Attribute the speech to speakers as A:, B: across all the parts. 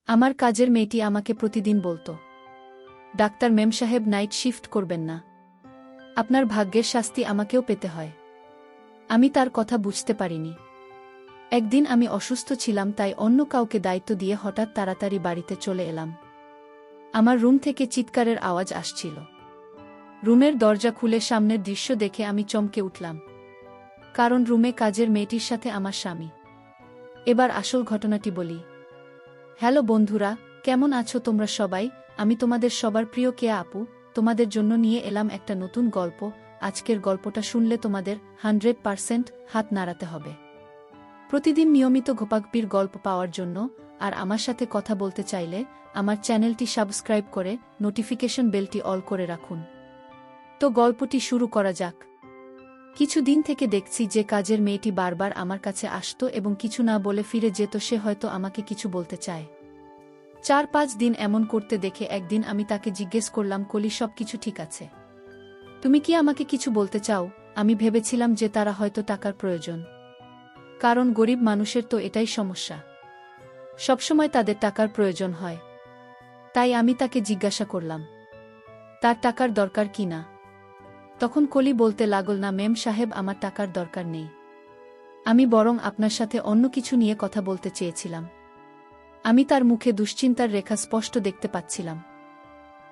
A: আমার কাজের মেয়েটি আমাকে প্রতিদিন বলত, ডাক্তার মেম সাহেব নাইট শিফট করবেন না, আপনার ভাগ্যের শাস্তি আমাকেও পেতে হয়। আমি তার কথা বুঝতে পারিনি। একদিন আমি অসুস্থ ছিলাম, তাই অন্য কাউকে দায়িত্ব দিয়ে হঠাৎ তাড়াতাড়ি বাড়িতে চলে এলাম। আমার রুম থেকে চিৎকারের আওয়াজ আসছিল। রুমের দরজা খুলে সামনের দৃশ্য দেখে আমি চমকে উঠলাম, কারণ রুমে কাজের মেয়েটির সাথে আমার স্বামী। এবার আসল ঘটনাটি বলি। হ্যালো বন্ধুরা, কেমন আছো তোমরা সবাই? আমি তোমাদের সবার প্রিয় কেয়া আপু, তোমাদের জন্য নিয়ে এলাম একটা নতুন গল্প। আজকের গল্পটা শুনলে তোমাদের 100% হাত নাড়াতে হবে। প্রতিদিন নিয়মিত ঘোপাগপির গল্প পাওয়ার জন্য আর আমার সাথে কথা বলতে চাইলে আমার চ্যানেলটি সাবস্ক্রাইব করে নোটিফিকেশন বেলটি অল করে রাখুন। তো গল্পটি শুরু করা যাক। কিছুদিন থেকে দেখছি যে কাজের মেয়েটি বারবার আমার কাছে আসতো এবং কিছু না বলে ফিরে যেত। সে হয়তো আমাকে কিছু বলতে চায়। 4-5 দিন এমন করতে দেখে একদিন আমি তাকে জিজ্ঞেস করলাম, কলি, সব কিছু ঠিক আছে? তুমি কি আমাকে কিছু বলতে চাও? আমি ভেবেছিলাম যে তারা হয়তো টাকার প্রয়োজন, কারণ গরিব মানুষের তো এটাই সমস্যা, সবসময় তাদের টাকার প্রয়োজন হয়। তাই আমি তাকে জিজ্ঞাসা করলাম, তার টাকার দরকার কি না? তখন কলি বলতে লাগল, না মেম সাহেব, আমার টাকার দরকার নেই, আমি বরং আপনার সাথে অন্য কিছু নিয়ে কথা বলতে চেয়েছিলাম। আমি তার মুখে দুশ্চিন্তার রেখা স্পষ্ট দেখতে পাচ্ছিলাম।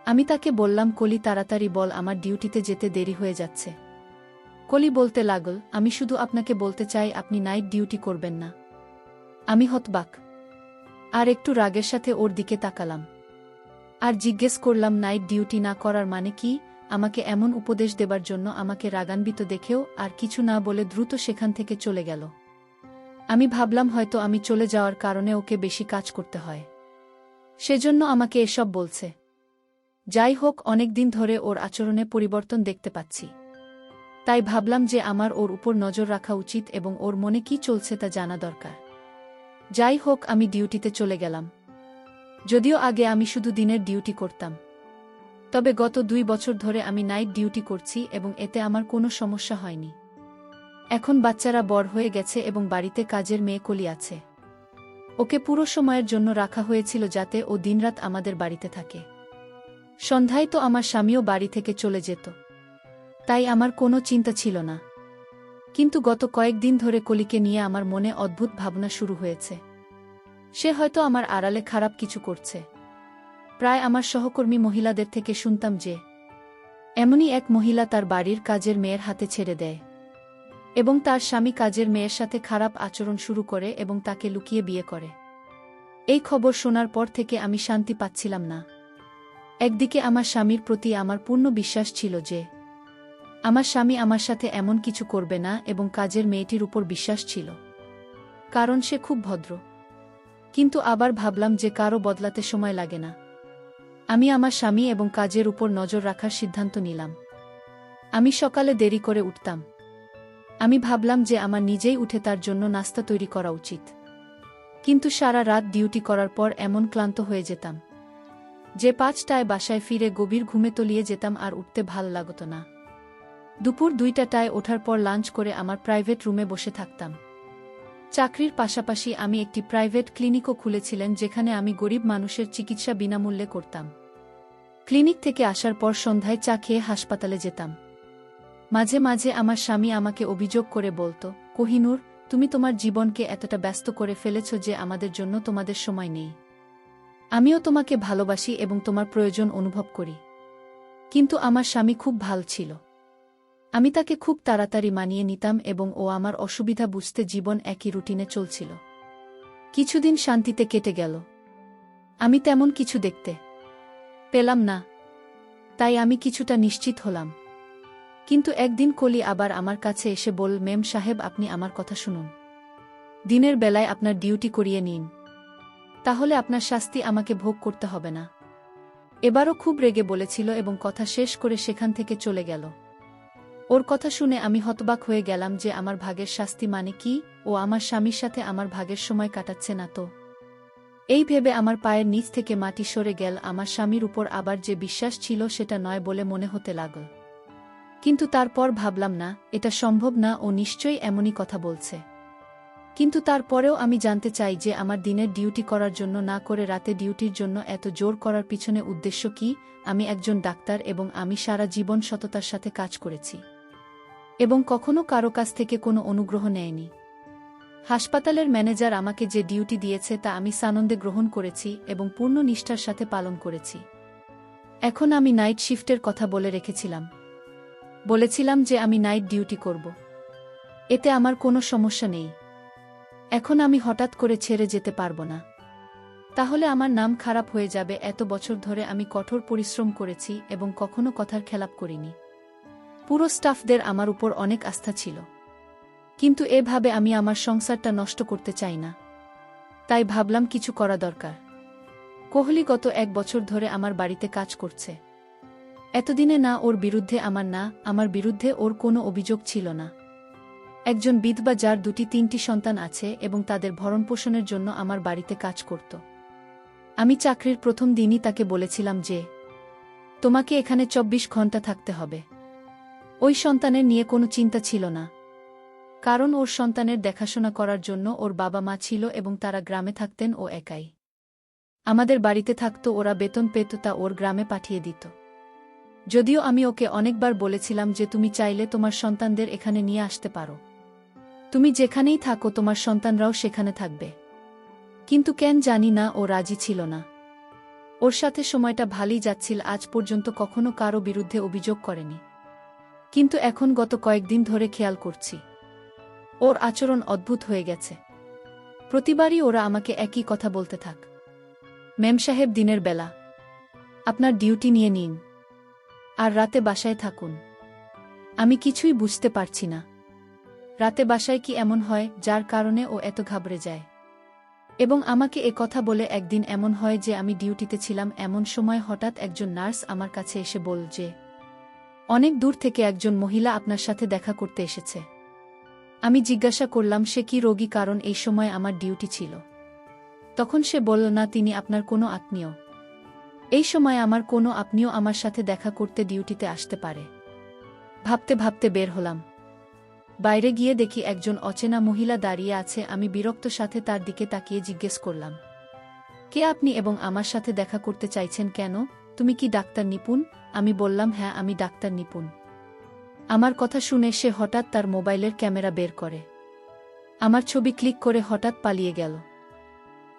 A: আমি তাকে বললাম, কলি, তাড়াতাড়ি বল, আমার ডিউটিতে যেতে দেরি হয়ে যাচ্ছে। কলি বলতে লাগল, আমি শুধু আপনাকে বলতে চাই আপনি নাইট ডিউটি করবেন না। আমি হতবাক আর একটু রাগের সাথে ওর দিকে তাকালাম আর জিজ্ঞেস করলাম, নাইট ডিউটি না করার মানে কি? আমাকে এমন উপদেশ দেবার জন্য আমাকে রাগান্বিত দেখেও আর কিছু না বলে দ্রুত সেখান থেকে চলে গেল। আমি ভাবলাম হয়তো আমি চলে যাওয়ার কারণে ওকে বেশি কাজ করতে হয়, সেজন্য আমাকে এসব বলছে। যাই হোক, অনেক দিন ধরে ওর আচরণে পরিবর্তন দেখতে পাচ্ছি, তাই ভাবলাম যে আমার ওর উপর নজর রাখা উচিত এবং ওর মনে কি চলছে তা জানা দরকার। যাই হোক, আমি ডিউটিতে চলে গেলাম। যদিও আগে আমি শুধু দিনের ডিউটি করতাম, তবে গত 2 বছর ধরে আমি নাইট ডিউটি করছি এবং এতে আমার কোনো সমস্যা হয়নি। এখন বাচ্চারা বড় হয়ে গেছে এবং বাড়িতে কাজের মেয়ে কলি আছে। ওকে পুরো সময়ের জন্য রাখা হয়েছিল যাতে ও দিনরাত আমাদের বাড়িতে থাকে। সন্ধ্যায় তো আমার স্বামীও বাড়ি থেকে চলে যেত, তাই আমার কোনো চিন্তা ছিল না। কিন্তু গত কয়েকদিন ধরে কলিকে নিয়ে আমার মনে অদ্ভুত ভাবনা শুরু হয়েছে। সে হয়তো আমার আড়ালে খারাপ কিছু করছে। প্রায় আমার সহকর্মী মহিলাদের থেকে শুনতাম যে এমনই এক মহিলা তার বাড়ির কাজের মেয়ের হাতে ছেড়ে দেয় এবং তার স্বামী কাজের মেয়ের সাথে খারাপ আচরণ শুরু করে এবং তাকে লুকিয়ে বিয়ে করে। এই খবর শোনার পর থেকে আমি শান্তি পাচ্ছিলাম না। একদিকে আমার স্বামীর প্রতি আমার পূর্ণ বিশ্বাস ছিল যে আমার স্বামী আমার সাথে এমন কিছু করবে না, এবং কাজের মেয়েটির উপর বিশ্বাস ছিল কারণ সে খুব ভদ্র। কিন্তু আবার ভাবলাম যে কারও বদলাতে সময় লাগে না। আমি আমার স্বামী এবং কাজের উপর নজর রাখার সিদ্ধান্ত নিলাম। আমি সকালে দেরি করে উঠতাম। আমি ভাবলাম যে আমার নিজেই উঠে তার জন্য নাস্তা তৈরি করা উচিত। কিন্তু সারা রাত ডিউটি করার পর এমন ক্লান্ত হয়ে যেতাম যে 5টায় বাসায় ফিরে গভীর ঘুমে তলিয়ে যেতাম আর উঠতে ভাল লাগত না। দুপুর 2টায় ওঠার পর লাঞ্চ করে আমার প্রাইভেট রুমে বসে থাকতাম। চাকরির পাশাপাশি আমি একটি প্রাইভেট ক্লিনিকও খুলেছিলেন, যেখানে আমি গরিব মানুষের চিকিৎসা বিনামূল্যে করতাম। ক্লিনিক থেকে আসার পর সন্ধ্যায় চা খেয়ে হাসপাতালে যেতাম। মাঝে মাঝে আমার স্বামী আমাকে অভিযোগ করে বলতো, কোহিনূর, তুমি তোমার জীবনকে এতটা ব্যস্ত করে ফেলেছ যে আমাদের জন্য তোমাদের সময় নেই। আমিও তোমাকে ভালোবাসি এবং তোমার প্রয়োজন অনুভব করি। কিন্তু আমার স্বামী খুব ভালো ছিল। আমি তাকে খুব তাড়াতাড়ি মানিয়ে নিতাম এবং ও আমার অসুবিধা বুঝতে জীবন একই রুটিনে চলছিল। কিছুদিন শান্তিতে কেটে গেল। আমি তেমন কিছু দেখতে পেলাম না, তাই আমি কিছুটা নিশ্চিত হলাম। কিন্তু একদিন কলি আবার আমার কাছে এসে বলল, মেম সাহেব, আপনি আমার কথা শুনুন। দিনের বেলায় আপনার ডিউটি করিয়ে নিন, তাহলে আপনার শাস্তি আমাকে ভোগ করতে হবে না। এবারও খুব রেগে বলেছিল এবং কথা শেষ করে সেখান থেকে চলে গেল। ওর কথা শুনে আমি হতবাক হয়ে গেলাম যে আমার ভাগের শাস্তি মানে কি? ও আমার স্বামীর সাথে আমার ভাগের সময় কাটাচ্ছে না তো? এই ভেবে আমার পায়ের নিচ থেকে মাটি সরে গেল। আমার স্বামীর উপর আবার যে বিশ্বাস ছিল সেটা নয় বলে মনে হতে লাগল। কিন্তু তারপর ভাবলাম, না, এটা সম্ভব না, ও নিশ্চয়ই এমনই কথা বলছে। কিন্তু তারপরেও আমি জানতে চাই যে আমার দিনের ডিউটি করার জন্য না করে রাতে ডিউটির জন্য এত জোর করার পিছনে উদ্দেশ্য কি। আমি একজন ডাক্তার এবং আমি সারা জীবন সততার সাথে কাজ করেছি এবং কখনো কারো কাছ থেকে কোনো অনুগ্রহ নেয়নি। হাসপাতালের ম্যানেজার আমাকে যে ডিউটি দিয়েছে তা আমি সানন্দে গ্রহণ করেছি এবং পূর্ণ নিষ্ঠার সাথে পালন করেছি। এখন আমি নাইট শিফটের কথা বলে রেখেছিলাম। বলেছিলাম যে আমি নাইট ডিউটি করব। এতে আমার কোনো সমস্যা নেই। এখন আমি হঠাৎ করে ছেড়ে যেতে পারবো না। তাহলে আমার নাম খারাপ হয়ে যাবে। এত বছর ধরে আমি কঠোর পরিশ্রম করেছি এবং কখনো কথার খেলাপ করিনি। পুরো স্টাফদের আমার উপর অনেক আস্থা ছিল। কিন্তু এভাবে আমি আমার সংসারটা নষ্ট করতে চাই না। তাই ভাবলাম কিছু করা দরকার। কোহলি গত 1 বছর ধরে আমার বাড়িতে কাজ করছে। এতদিনে না ওর বিরুদ্ধে আমার বিরুদ্ধে ওর কোনো অভিযোগ ছিল না। একজন বিধবা যার 2-3টি সন্তান আছে এবং তাদের ভরণপোষণের জন্য আমার বাড়িতে কাজ করত। আমি চাকরির প্রথম দিনই তাকে বলেছিলাম যে তোমাকে এখানে 24 ঘন্টা থাকতে হবে। ওই সন্তানের নিয়ে কোনো চিন্তা ছিল না, কারণ ওর সন্তানের দেখাশোনা করার জন্য ওর বাবা মা ছিল এবং তারা গ্রামে থাকতেন, ও একাই আমাদের বাড়িতে থাকত। ওরা বেতন পেত, তা ওর গ্রামে পাঠিয়ে দিত। যদিও আমি ওকে অনেকবার বলেছিলাম যে তুমি চাইলে তোমার সন্তানদের এখানে নিয়ে আসতে পারো, তুমি যেখানেই থাকো তোমার সন্তানরাও সেখানে থাকবে। কিন্তু কেন জানি না ও রাজি ছিল না। ওর সাথে সময়টা ভালোই যাচ্ছিল, আজ পর্যন্ত কখনো কারো বিরুদ্ধে অভিযোগ করেনি। কিন্তু এখন গত কয়েকদিন ধরে খেয়াল করছি ওর আচরণ অদ্ভুত হয়ে গেছে। প্রতিবারই ওরা আমাকে একই কথা বলতে থাক, মেম সাহেব দিনের বেলা আপনার ডিউটি নিয়ে নিন আর রাতে বাসায় থাকুন। আমি কিছুই বুঝতে পারছি না রাতে বাসায় কি এমন হয় যার কারণে ও এত ঘাবড়ে যায়। এবং আমাকে এ কথা বলে একদিন এমন হয় যে আমি ডিউটিতে ছিলাম, এমন সময় হঠাৎ একজন নার্স আমার কাছে এসে বলল যে অনেক দূর থেকে একজন মহিলা আপনার সাথে দেখা করতে এসেছে। আমি জিজ্ঞাসা করলাম সে কি রোগী, কারণ এই সময় আমার ডিউটি ছিল। তখন সে বলল না, তিনি আপনার কোনো আত্মীয়। এই সময় আমার কোনো আত্মীয় আমার সাথে দেখা করতে ডিউটিতে আসতে পারে। ভাবতে ভাবতে বের হলাম। বাইরে গিয়ে দেখি একজন অচেনা মহিলা দাঁড়িয়ে আছে। আমি বিরক্ত সাথে তার দিকে তাকিয়ে জিজ্ঞেস করলাম, কে আপনি এবং আমার সাথে দেখা করতে চাইছেন কেন? তুমি কি ডাক্তার নিপুণ? আমি বললাম, হ্যাঁ আমি ডাক্তার নিপুণ। আমার কথা শুনে সে হঠাৎ তার মোবাইলের ক্যামেরা বের করে আমার ছবি ক্লিক করে হঠাৎ পালিয়ে গেল।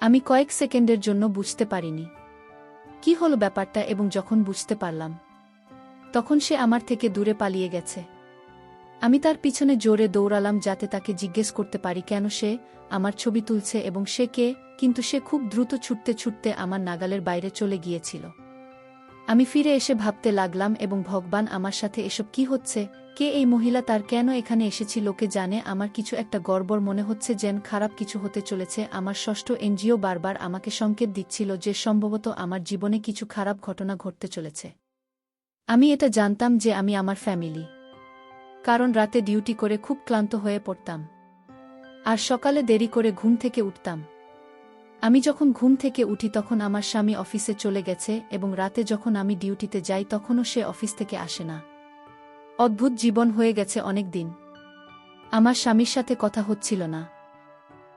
A: আমি কয়েক সেকেন্ডের জন্য বুঝতে পারিনি কি হলো ব্যাপারটা, এবং যখন বুঝতে পারলাম তখন সে আমার থেকে দূরে পালিয়ে গেছে। আমি তার পিছনে জোরে দৌড়ালাম যাতে তাকে জিজ্ঞেস করতে পারি কেন সে আমার ছবি তুলছে এবং সে কে, কিন্তু সে খুব দ্রুত ছুটতে ছুটতে আমার নাগালের বাইরে চলে গিয়েছিল। আমি ফিরে এসে ভাবতে লাগলাম, এবং ভগবান, আমার সাথে এসব কি হচ্ছে? কে এই মহিলা? তার কেন এখানে এসেছি? লোকে জানে আমার কিছু একটা গড়বড় মনে হচ্ছে, যেন খারাপ কিছু হতে চলেছে। আমার ষষ্ঠ এনজিও বারবার আমাকে সংকেত দিচ্ছিল যে সম্ভবত আমার জীবনে কিছু খারাপ ঘটনা ঘটতে চলেছে। আমি এটা জানতাম যে আমি আমার ফ্যামিলি, কারণ রাতে ডিউটি করে খুব ক্লান্ত হয়ে পড়তাম আর সকালে দেরি করে ঘুম থেকে উঠতাম। আমি যখন ঘুম থেকে উঠি তখন আমার স্বামী অফিসে চলে গেছে এবং রাতে যখন আমি ডিউটিতে যাই তখনও সে অফিস থেকে আসে না। অদ্ভুত জীবন হয়ে গেছে অনেক দিন। আমার স্বামীর সাথে কথা হচ্ছিল না।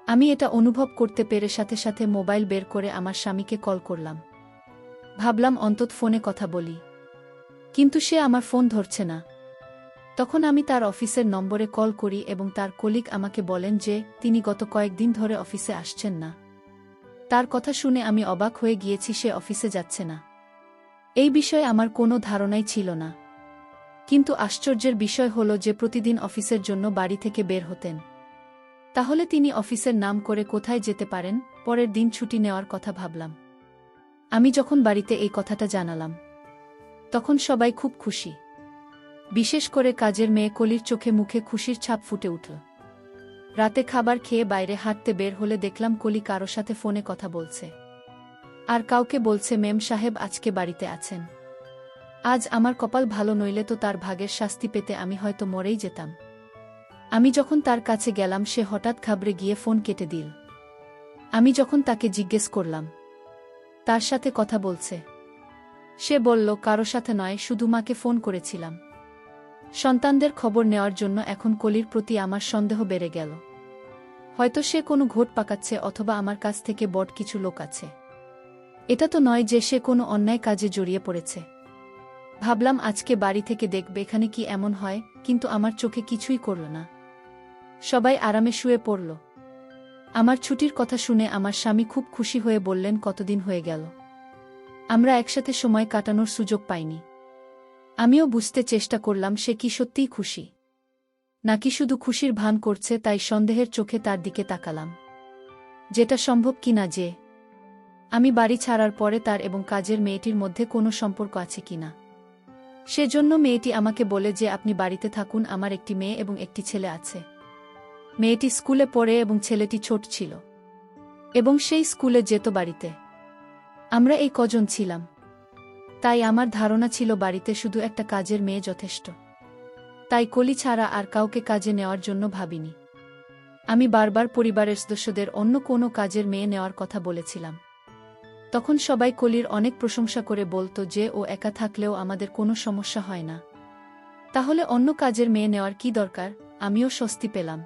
A: আমি এটা অনুভব করতে পেরে সাথে সাথে মোবাইল বের করে আমার স্বামীকে কল করলাম। ভাবলাম অন্তত ফোনে কথা বলি, কিন্তু সে আমার ফোন ধরছে না। তখন আমি তার অফিসের নম্বরে কল করি এবং তার কলিগ আমাকে বলেন যে তিনি গত কয়েকদিন ধরে অফিসে আসছেন না। তার কথা শুনে আমি অবাক হয়ে গিয়েছি, সে অফিসে যাচ্ছে না। এই বিষয়ে আমার কোনো ধারণাই ছিল না। কিন্তু আশ্চর্যের বিষয় হল যে প্রতিদিন অফিসের জন্য বাড়ি থেকে বের হতেন। তাহলে তিনি অফিসের নাম করে কোথায় যেতে পারেন? পরের দিন ছুটি নেওয়ার কথা ভাবলাম। আমি যখন বাড়িতে এই কথাটা জানালাম তখন সবাই খুব খুশি, বিশেষ করে কাজের মেয়ে কলির চোখে মুখে খুশির ছাপ ফুটে উঠল। রাতে খাবার খেয়ে বাইরে হাঁটতে বের হলে দেখলাম কলি কারো সাথে ফোনে কথা বলছে আর কাউকে বলছে মেম সাহেব আজকে বাড়িতে আছেন। আজ আমার কপাল ভালো, নইলে তো তার ভাগের শাস্তি পেতে আমি হয়তো মরেই যেতাম। আমি যখন তার কাছে গেলাম সে হঠাৎ ঘাবড়ে গিয়ে ফোন কেটে দিল। আমি যখন তাকে জিজ্ঞেস করলাম তার সাথে কথা বলছে, সে বলল কারো সাথে নয়, শুধু মাকে ফোন করেছিলাম। সন্তানদের খবর নেওয়ার জন্য এখন কলির প্রতি আমার সন্দেহ বেড়ে গেল। হয়তো সে কোনো ঘোট পাকাচ্ছে অথবা আমার কাছ থেকে বড় কিছু লোক আছে। এটা তো নয় যে সে কোনো অন্যায় কাজে জড়িয়ে পড়েছে। ভাবলাম আজকে বাড়ি থেকে দেখবে এখানে কি এমন হয়, কিন্তু আমার চোখে কিছুই করল না। সবাই আরামে শুয়ে পড়ল। আমার ছুটির কথা শুনে আমার স্বামী খুব খুশি হয়ে বললেন, কতদিন হয়ে গেল আমরা একসাথে সময় কাটানোর সুযোগ পাইনি। আমিও বুঝতে চেষ্টা করলাম সে কি সত্যিই খুশি, নাকি শুধু খুশির ভান করছে। তাই সন্দেহের চোখে তার দিকে তাকালাম, যেটা সম্ভব কিনা যে আমি বাড়ি ছাড়ার পরে তার এবং কাজের মেয়েটির মধ্যে কোনো সম্পর্ক আছে কিনা। সেজন্য মেয়েটি আমাকে বলে যে আপনি বাড়িতে থাকুন, আমার একটি মেয়ে এবং একটি ছেলে আছে। মেয়েটি স্কুলে পড়ে এবং ছেলেটি ছোট ছিল এবং সেই স্কুলে যেত বাড়িতে। আমরা এই কজন ছিলাম, তাই আমার ধারণা ছিল বাড়িতে শুধু একটা কাজের মেয়ে যথেষ্ট। তাই কলি ছাড়া আর কাউকে কাজে নেওয়ার জন্য ভাবিনি। আমি বারবার পরিবারের সদস্যদের অন্য কোনো কাজের মেয়ে নেওয়ার কথা বলেছিলাম। তখন সবাই কলির অনেক প্রশংসা করে বলতো যে ও একা থাকলেও আমাদের কোনো সমস্যা হয় না, তাহলে অন্য কাজের মেয়ে নেওয়ার কি দরকার। আমিও স্বস্তি পেলাম।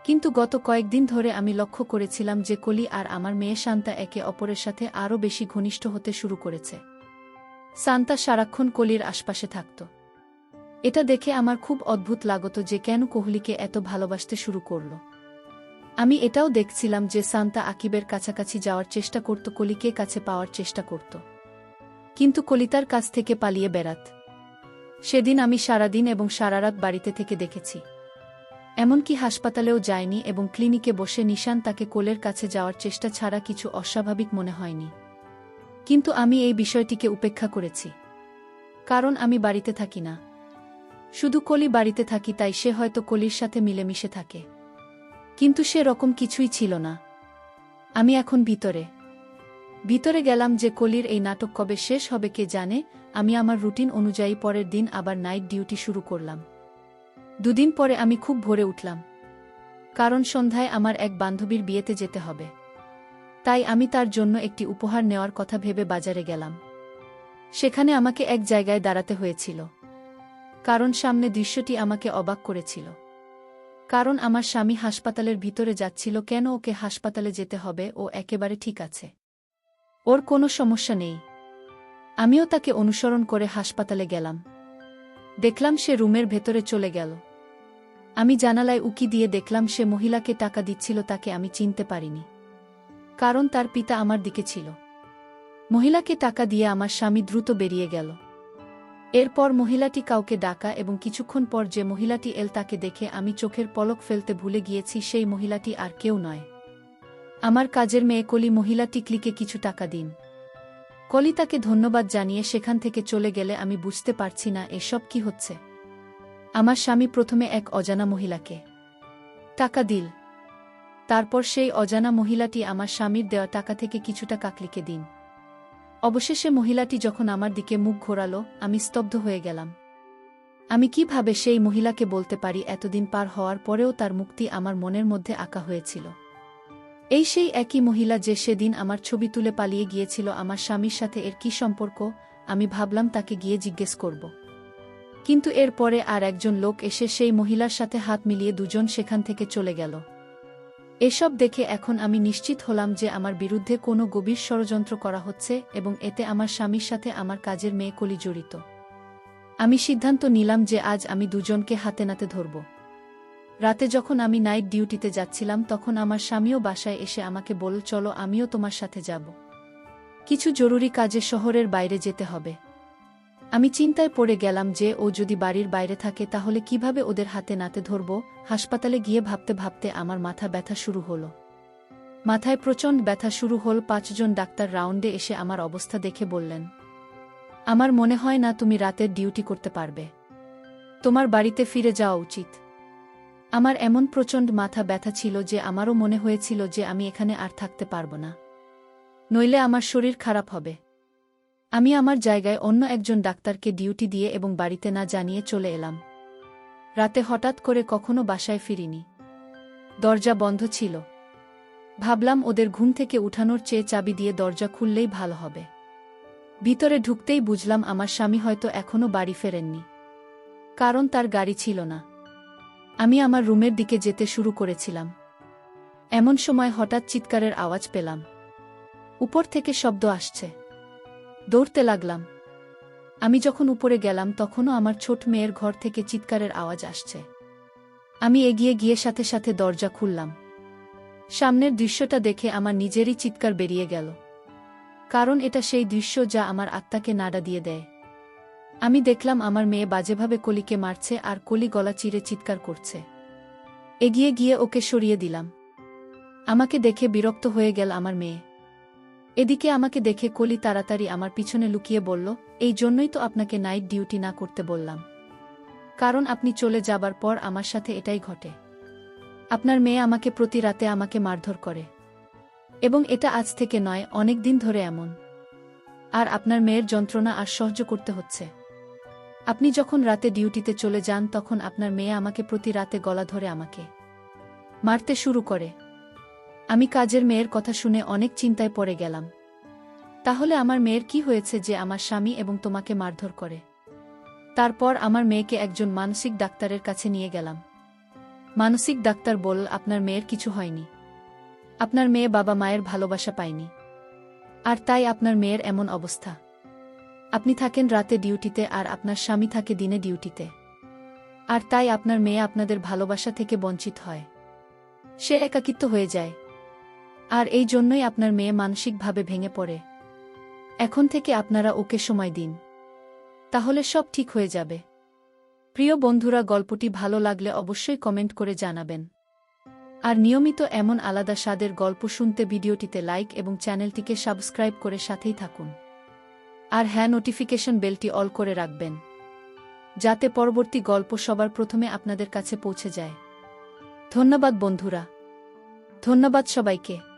A: কিন্তু গত কয়েকদিন ধরে আমি লক্ষ্য করেছিলাম যে কলি আর আমার মেয়ে শান্তা একে অপরের সাথে আরও বেশি ঘনিষ্ঠ হতে শুরু করেছে। শান্তা সারাক্ষণ কলির আশপাশে থাকত। এটা দেখে আমার খুব অদ্ভুত লাগত যে কেন কোহলিকে এত ভালোবাসতে শুরু করল। আমি এটাও দেখছিলাম যে শান্তা আকিবের কাছাকাছি যাওয়ার চেষ্টা করত, কলিকে কাছে পাওয়ার চেষ্টা করত, কিন্তু কলি তার কাছ থেকে পালিয়ে বেড়াত। সেদিন আমি সারাদিন এবং সারারাত বাড়িতে থেকে দেখেছি। এমনকি হাসপাতালেও যায়নি এবং ক্লিনিকে বসে নিশান তাকে কোলের কাছে যাওয়ার চেষ্টা ছাড়া কিছু অস্বাভাবিক মনে হয়নি। কিন্তু আমি এই বিষয়টিকে উপেক্ষা করেছি, কারণ আমি বাড়িতে থাকি না, শুধু কলি বাড়িতে থাকি। তাই সে হয়তো কলির সাথে মিলেমিশে থাকে, কিন্তু সে রকম কিছুই ছিল না। আমি এখন ভিতরে গেলাম যে কলির এই নাটক কবে শেষ হবে কে জানে। আমি আমার রুটিন অনুযায়ী পরের দিন আবার নাইট ডিউটি শুরু করলাম। দুদিন পরে আমি খুব ভোরে উঠলাম, কারণ সন্ধ্যায় আমার এক বান্ধবীর বিয়েতে যেতে হবে। তাই আমি তার জন্য একটি উপহার নেওয়ার কথা ভেবে বাজারে গেলাম। সেখানে আমাকে এক জায়গায় দাঁড়াতে হয়েছিল, কারণ সামনে দৃশ্যটি আমাকে অবাক করেছিল। কারণ আমার স্বামী হাসপাতালের ভিতরে যাচ্ছিল। কেন ওকে হাসপাতালে যেতে হবে? ও একেবারে ঠিক আছে, ওর কোনো সমস্যা নেই। আমিও তাকে অনুসরণ করে হাসপাতালে গেলাম। দেখলাম সে রুমের ভেতরে চলে গেল। আমি জানালায় উকি দিয়ে দেখলাম সে মহিলাকে টাকা দিচ্ছিল। তাকে আমি চিনতে পারিনি, কারণ তার পিতা আমার দিকে ছিল। মহিলাকে টাকা দিয়ে আমার স্বামী দ্রুত বেরিয়ে গেল। এরপর মহিলাটি কাউকে ডাকা এবং কিছুক্ষণ পর যে মহিলাটি এল তাকে দেখে আমি চোখের পলক ফেলতে ভুলে গিয়েছি সেই মহিলাটি আর কেউ নয়, আমার কাজের মেয়ে কলি। মহিলাটি ক্লিকে কিছু টাকা দিন। কলি তাকে ধন্যবাদ জানিয়ে সেখান থেকে চলে গেলে আমি বুঝতে পারছি না এসব কি হচ্ছে। আমার স্বামী প্রথমে এক অজানা মহিলাকে টাকা দিল, তারপর সেই অজানা মহিলাটি আমার স্বামীর দেওয়া টাকা থেকে কিছুটা কাকলিকে দিন। অবশেষে মহিলাটি যখন আমার দিকে মুখ ঘোরালো, আমি স্তব্ধ হয়ে গেলাম। আমি কিভাবে সেই মহিলাকে বলতে পারি এতদিন পার হওয়ার পরেও তার মুক্তি আমার মনের মধ্যে আঁকা হয়েছিল। এই সেই একই মহিলা যে সেদিন আমার ছবি তুলে পালিয়ে গিয়েছিল। আমার স্বামীর সাথে এর কি সম্পর্ক? আমি ভাবলাম তাকে গিয়ে জিজ্ঞেস করব, কিন্তু এরপরে আর একজন লোক এসে সেই মহিলার সাথে হাত মিলিয়ে দুজন সেখান থেকে চলে গেল। এসব দেখে এখন আমি নিশ্চিত হলাম যে আমার বিরুদ্ধে কোনো গভীর ষড়যন্ত্র করা হচ্ছে এবং এতে আমার স্বামীর সাথে আমার কাজের মেয়ে কলি জড়িত। আমি সিদ্ধান্ত নিলাম যে আজ আমি দুজনকে হাতে নাতে ধরব। রাতে যখন আমি নাইট ডিউটিতে যাচ্ছিলাম তখন আমার স্বামীও বাসায় এসে আমাকে বলল, চলো আমিও তোমার সাথে যাব, কিছু জরুরি কাজে শহরের বাইরে যেতে হবে। আমি চিন্তায় পড়ে গেলাম যে ও যদি বাড়ির বাইরে থাকে তাহলে কিভাবে ওদের হাতে নাতে ধরব। হাসপাতালে গিয়ে ভাবতে ভাবতে আমার মাথা ব্যথা শুরু হলো। মাথায় প্রচণ্ড ব্যথা শুরু হল। 5 জন ডাক্তার রাউন্ডে এসে আমার অবস্থা দেখে বললেন, আমার মনে হয় না তুমি রাতের ডিউটি করতে পারবে, তোমার বাড়িতে ফিরে যাওয়া উচিত। আমার এমন প্রচণ্ড মাথা ব্যথা ছিল যে আমারও মনে হয়েছিল যে আমি এখানে আর থাকতে পারব না, নইলে আমার শরীর খারাপ হবে। আমি আমার জায়গায় অন্য একজন ডাক্তারকে ডিউটি দিয়ে এবং বাড়িতে না জানিয়ে চলে এলাম। রাতে হঠাৎ করে কখনো বাসায় ফিরিনি। দরজা বন্ধ ছিল। ভাবলাম ওদের ঘুম থেকে উঠানোর চেয়ে চাবি দিয়ে দরজা খুললেই ভালো হবে। ভিতরে ঢুকতেই বুঝলাম আমার স্বামী হয়তো এখনও বাড়ি ফেরেননি, কারণ তার গাড়ি ছিল না। আমি আমার রুমের দিকে যেতে শুরু করেছিলাম, এমন সময় হঠাৎ চিৎকারের আওয়াজ পেলাম। উপর থেকে শব্দ আসছে। দৌড়তে লাগলাম। আমি যখন উপরে গেলাম তখনও আমার ছোট মেয়ের ঘর থেকে চিৎকারের আওয়াজ আসছে। আমি এগিয়ে গিয়ে সাথে সাথে দরজা খুললাম। সামনের দৃশ্যটা দেখে আমার নিজেরই চিৎকার বেরিয়ে গেল। কারণ এটা সেই দৃশ্য যা আমার আত্মাকে নাড়া দিয়ে দেয়। আমি দেখলাম আমার মেয়ে বাজেভাবে কলিকে মারছে আর কলি গলা চিরে চিৎকার করছে। এগিয়ে গিয়ে ওকে সরিয়ে দিলাম। আমাকে দেখে বিরক্ত হয়ে গেল আমার মেয়ে। এদিকে আমাকে দেখে কলি তাড়াতাড়ি আমার পিছনে লুকিয়ে বলল, এই জন্যই তো আপনাকে নাইট ডিউটি না করতে বললাম। কারণ আপনি চলে যাবার পর আমার সাথে এটাই ঘটে। আপনার মেয়ে আমাকে প্রতি রাতে আমাকে মারধর করে। এবং এটা আজ থেকে নয়, অনেক দিন ধরে এমন। আর আপনার মেয়ের যন্ত্রণা আর সহ্য করতে হচ্ছে। আপনি যখন রাতে ডিউটিতে চলে যান তখন আপনার মেয়ে আমাকে প্রতি রাতে গলা ধরে আমাকে মারতে শুরু করে। আমি কাজের মেয়ের কথা শুনে অনেক চিন্তায় পড়ে গেলাম। তাহলে আমার মেয়ের কি হয়েছে যে আমার স্বামী এবং তোমাকে মারধর করে? তারপর আমার মেয়েকে একজন মানসিক ডাক্তারের কাছে নিয়ে গেলাম। মানসিক ডাক্তার বলল, আপনার মেয়ের কিছু হয়নি। আপনার মেয়ে বাবা মায়ের ভালোবাসা পায়নি। আর তাই আপনার মেয়ের এমন অবস্থা। আপনি থাকেন রাতে ডিউটিতে আর আপনার স্বামী থাকে দিনে ডিউটিতে। আর তাই আপনার মেয়ে আপনাদের ভালোবাসা থেকে বঞ্চিত হয়। সে একাকিত্ব হয়ে যায়। আর এই জন্যই আপনার মেয়ে মানসিকভাবে ভেঙে পড়ে। এখন থেকে আপনারা ওকে সময় দিন। তাহলে সব ঠিক হয়ে যাবে। প্রিয় বন্ধুরা, গল্পটি ভালো লাগলে অবশ্যই কমেন্ট করে জানাবেন। আর নিয়মিত এমন আলাদা স্বাদের গল্প শুনতে ভিডিওটিতে লাইক এবং চ্যানেলটিকে সাবস্ক্রাইব করে সাথেই থাকুন। আর হ্যাঁ, নোটিফিকেশন বেলটি অল করে রাখবেন, যাতে পরবর্তী গল্প সবার প্রথমে আপনাদের কাছে পৌঁছে যায়। ধন্যবাদ বন্ধুরা। ধন্যবাদ সবাইকে।